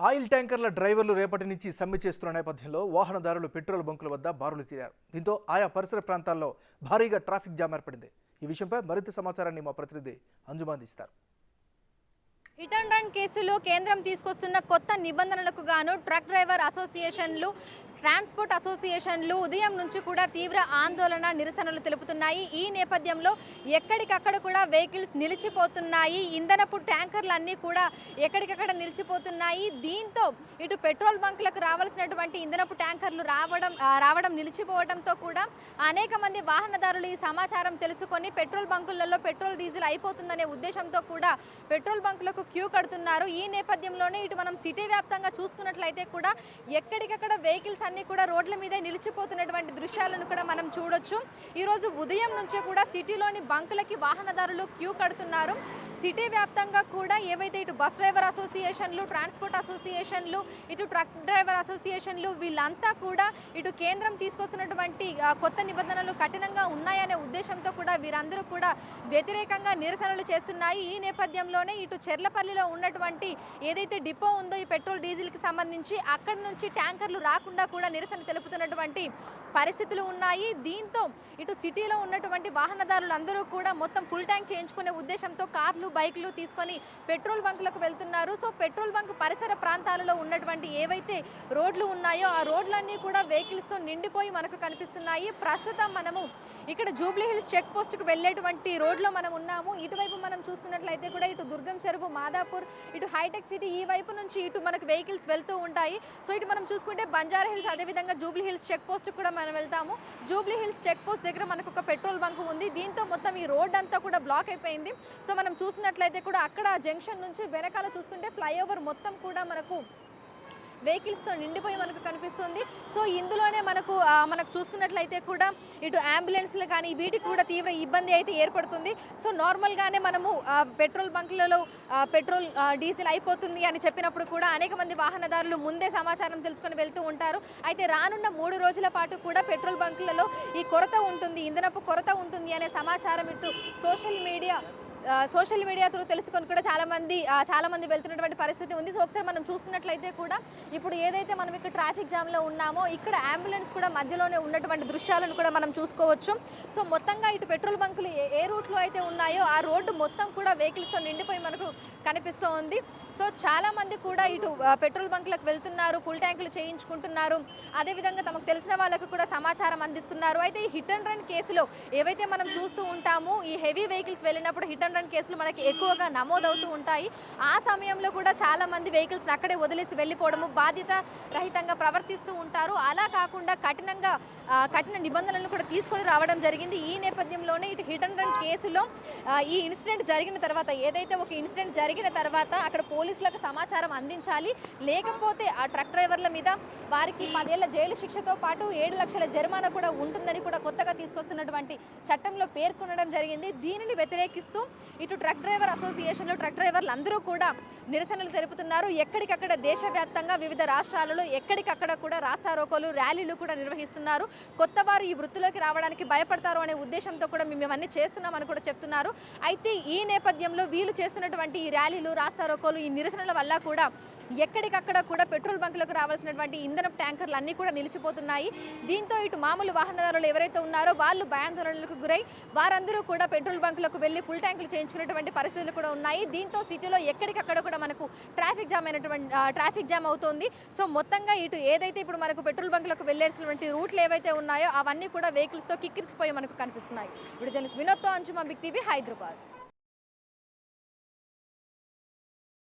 Oil ట్యాంకర్ల డ్రైవర్లు రేపటి నుంచి సమ్మె చేస్తున్న నేపథ్యంలో వాహనదారులు పెట్రోల్ బంకుల వద్ద బారులు తీరారు. దీంతో ఆయా పరిసర ప్రాంతాల్లో భారీగా ట్రాఫిక్ జామ్ ఏర్పడింది. ఈ విషయంపై మరింత సమాచారాన్ని మా ప్రతినిధి అంజుమ అందిస్తారు. హిట్ అండ్ రన్ కేసులో కేంద్రం తీసుకొస్తున్న కొత్త నిబంధనలకు గాను ట్రక్ డ్రైవర్ అసోసియేషన్లు, ట్రాన్స్పోర్ట్ అసోసియేషన్లు ఉదయం నుంచి కూడా తీవ్ర ఆందోళన, నిరసనలు తెలుపుతున్నాయి. ఈ నేపథ్యంలో ఎక్కడికక్కడ కూడా వెహికల్స్ నిలిచిపోతున్నాయి. ఇంధనపు ట్యాంకర్లు అన్నీ కూడా ఎక్కడికక్కడ నిలిచిపోతున్నాయి. దీంతో ఇటు పెట్రోల్ బంకులకు రావాల్సినటువంటి ఇంధనపు ట్యాంకర్లు రావడం నిలిచిపోవడంతో కూడా అనేక మంది వాహనదారులు ఈ సమాచారం తెలుసుకొని పెట్రోల్ బంకులలో పెట్రోల్, డీజిల్ అయిపోతుందనే ఉద్దేశంతో కూడా పెట్రోల్ బంకులకు క్యూ కడుతున్నారు. ఈ నేపథ్యంలోనే ఇటు మనం సిటీ వ్యాప్తంగా చూసుకున్నట్లయితే కూడా ఎక్కడికక్కడ వెహికల్స్ అన్ని కూడా రోడ్ల మీద నిలిచిపోతున్నటువంటి దృశ్యాలను కూడా మనం చూడొచ్చు. ఈరోజు ఉదయం నుంచి కూడా సిటీలోని బంకులకి వాహనదారులు క్యూ కడుతున్నారు. సిటీ వ్యాప్తంగా కూడా ఏవైతే ఇటు బస్ డ్రైవర్ అసోసియేషన్లు, ట్రాన్స్పోర్ట్ అసోసియేషన్లు, ఇటు ట్రక్ డ్రైవర్ అసోసియేషన్లు వీళ్ళంతా కూడా ఇటు కేంద్రం తీసుకొస్తున్నటువంటి కొత్త నిబంధనలు కఠినంగా ఉన్నాయనే ఉద్దేశంతో కూడా వీరందరూ కూడా వ్యతిరేకంగా నిరసనలు చేస్తున్నాయి. ఈ నేపథ్యంలోనే ఇటు చెర్లపల్లిలో ఉన్నటువంటి ఏదైతే డిపో ఉందో ఈ పెట్రోల్, డీజిల్కి సంబంధించి అక్కడి నుంచి ట్యాంకర్లు రాకుండా కూడా నిరసన తెలుపుతున్నటువంటి పరిస్థితులు ఉన్నాయి. దీంతో ఇటు సిటీలో ఉన్నటువంటి వాహనదారులందరూ కూడా మొత్తం ఫుల్ ట్యాంక్ చేయించుకునే ఉద్దేశంతో కార్లు, బైకులు తీసుకొని పెట్రోల్ బంకులకు వెళ్తున్నారు. సో పెట్రోల్ బంక్ పరిసర ప్రాంతాలలో ఉన్నటువంటి ఏవైతే రోడ్లు ఉన్నాయో ఆ రోడ్లన్నీ కూడా వెహికల్స్తో నిండిపోయి మనకు కనిపిస్తున్నాయి. ప్రస్తుతం మనము ఇక్కడ జూబ్లీ హిల్స్ చెక్ పోస్ట్కి వెళ్ళేటువంటి రోడ్లో మనం ఉన్నాము. ఇటువైపు మనం చూసుకున్నట్లయితే కూడా ఇటు దుర్గం చెరువు, మాదాపూర్, ఇటు హైటెక్ సిటీ ఈ వైపు నుంచి ఇటు మనకు వెహికల్స్ వెళ్తూ ఉంటాయి. సో ఇటు మనం చూసుకుంటే బంజారా హిల్స్, అదేవిధంగా జూబ్లీ హిల్స్ చెక్ పోస్ట్ కూడా మనం వెళ్తాము. జూబ్లీ హిల్స్ చెక్ పోస్ట్ దగ్గర మనకు ఒక పెట్రోల్ బంక్ ఉంది. దీంతో మొత్తం ఈ రోడ్ అంతా కూడా బ్లాక్ అయిపోయింది. సో మనం చూసినట్లయితే కూడా అక్కడ జంక్షన్ నుంచి వెనకాల చూసుకుంటే ఫ్లైఓవర్ మొత్తం కూడా మనకు వెహికల్స్తో నిండిపోయి మనకు కనిపిస్తుంది. సో ఇందులోనే మనకు చూసుకున్నట్లయితే కూడా ఇటు అంబులెన్స్లు కానీ వీటికి కూడా తీవ్ర ఇబ్బంది అయితే ఏర్పడుతుంది. సో నార్మల్గానే మనము పెట్రోల్ బంకులలో పెట్రోల్, డీజిల్ అయిపోతుంది అని చెప్పినప్పుడు కూడా అనేక మంది వాహనదారులు ముందే సమాచారం తెలుసుకొని వెళ్తూ ఉంటారు. అయితే రానున్న 3 రోజుల పాటు కూడా పెట్రోల్ బంకులలో ఈ కొరత ఉంటుంది, ఇంధనపు కొరత ఉంటుంది అనే సమాచారం ఇటు సోషల్ మీడియా త్రూ తెలుసుకొని కూడా చాలా మంది వెళ్తున్నటువంటి పరిస్థితి ఉంది. సో ఒకసారి మనం చూసుకున్నట్లయితే కూడా ఇప్పుడు ఏదైతే మనం ఇక్కడ ట్రాఫిక్ జామ్లో ఉన్నామో ఇక్కడ అంబులెన్స్ కూడా మధ్యలోనే ఉన్నటువంటి దృశ్యాలను కూడా మనం చూసుకోవచ్చు. సో మొత్తంగా ఇటు పెట్రోల్ బంకులు ఏ రూట్లో అయితే ఉన్నాయో ఆ రోడ్డు మొత్తం కూడా వెహికల్స్తో నిండిపోయి మనకు కనిపిస్తూ ఉంది. సో చాలామంది కూడా ఇటు పెట్రోల్ బంకులకు వెళ్తున్నారు, ఫుల్ ట్యాంకులు చేయించుకుంటున్నారు. అదేవిధంగా తమకు తెలిసిన వాళ్ళకు కూడా సమాచారం అందిస్తున్నారు. అయితే ఈ హిట్ అండ్ రన్ కేసులో ఏవైతే మనం చూస్తూ ఉంటామో ఈ హెవీ వెహికల్స్ వెళ్ళినప్పుడు హిట్ అండ్ రన్ కేసులు మనకి ఎక్కువగా నమోదవుతూ ఉంటాయి. ఆ సమయంలో కూడా చాలా మంది వెహికల్స్ని అక్కడే వదిలేసి వెళ్ళిపోవడము, బాధ్యత రహితంగా ప్రవర్తిస్తూ ఉంటారు. అలా కాకుండా కఠిన నిబంధనలను కూడా తీసుకొని రావడం జరిగింది. ఈ నేపథ్యంలోనే ఇటు హిట్ అండ్ రన్ కేసులో ఈ ఇన్సిడెంట్ జరిగిన తర్వాత, ఏదైతే ఒక ఇన్సిడెంట్ జరిగిన తర్వాత అక్కడ పోలీసులకు సమాచారం అందించాలి. లేకపోతే ఆ ట్రక్ డ్రైవర్ల మీద వారికి 10 ఏళ్ల జైలు శిక్షతో పాటు 7 లక్షల జరిమానా కూడా ఉంటుందని కూడా కొత్తగా తీసుకొస్తున్నటువంటి చట్టంలో పేర్కొనడం జరిగింది. దీనిని వ్యతిరేకిస్తూ ఇటు ట్రక్ డ్రైవర్ అసోసియేషన్లు, ట్రక్ డ్రైవర్లు అందరూ కూడా నిరసనలు తెలుపుతున్నారు. ఎక్కడికక్కడ దేశవ్యాప్తంగా వివిధ రాష్ట్రాలలో ఎక్కడికక్కడ కూడా రాస్తారోకోలు, ర్యాలీలు కూడా నిర్వహిస్తున్నారు. కొత్త వారు ఈ వృత్తిలోకి రావడానికి భయపడతారు అనే ఉద్దేశంతో కూడా మేము అన్నీ చేస్తున్నామని కూడా చెప్తున్నారు. అయితే ఈ నేపథ్యంలో వీళ్ళు చేస్తున్నటువంటి ఈ ర్యాలీలు, రాస్తారోకోలు, ఈ నిరసనల వల్ల కూడా ఎక్కడికక్కడ కూడా పెట్రోల్ బంకులకు రావాల్సినటువంటి ఇంధన ట్యాంకర్లు అన్నీ కూడా నిలిచిపోతున్నాయి. దీంతో ఇటు మామూలు వాహనదారులు ఎవరైతే ఉన్నారో వాళ్ళు భయాందోళనలకు గురై వారందరూ కూడా పెట్రోల్ బంకులకు వెళ్ళి ఫుల్ ట్యాంకులు చేయించుకునేటువంటి పరిస్థితులు కూడా ఉన్నాయి. దీంతో సిటీలో ఎక్కడికక్కడ కూడా మనకు ట్రాఫిక్ జామ్ అవుతోంది. సో మొత్తంగా ఇటు ఏదైతే ఇప్పుడు మనకు పెట్రోల్ బంకులకు వెళ్ళేసినటువంటి రూట్లు ఏవైతే ఉన్నాయో అవన్నీ కూడా వెహికల్స్తో కిక్కిరిసిపోయి మనకు కనిపిస్తున్నాయి. ఇప్పుడు జర్నలిస్ట్ వినోద్తో అంజుమ, బిగ్ టీవీ, హైదరాబాద్.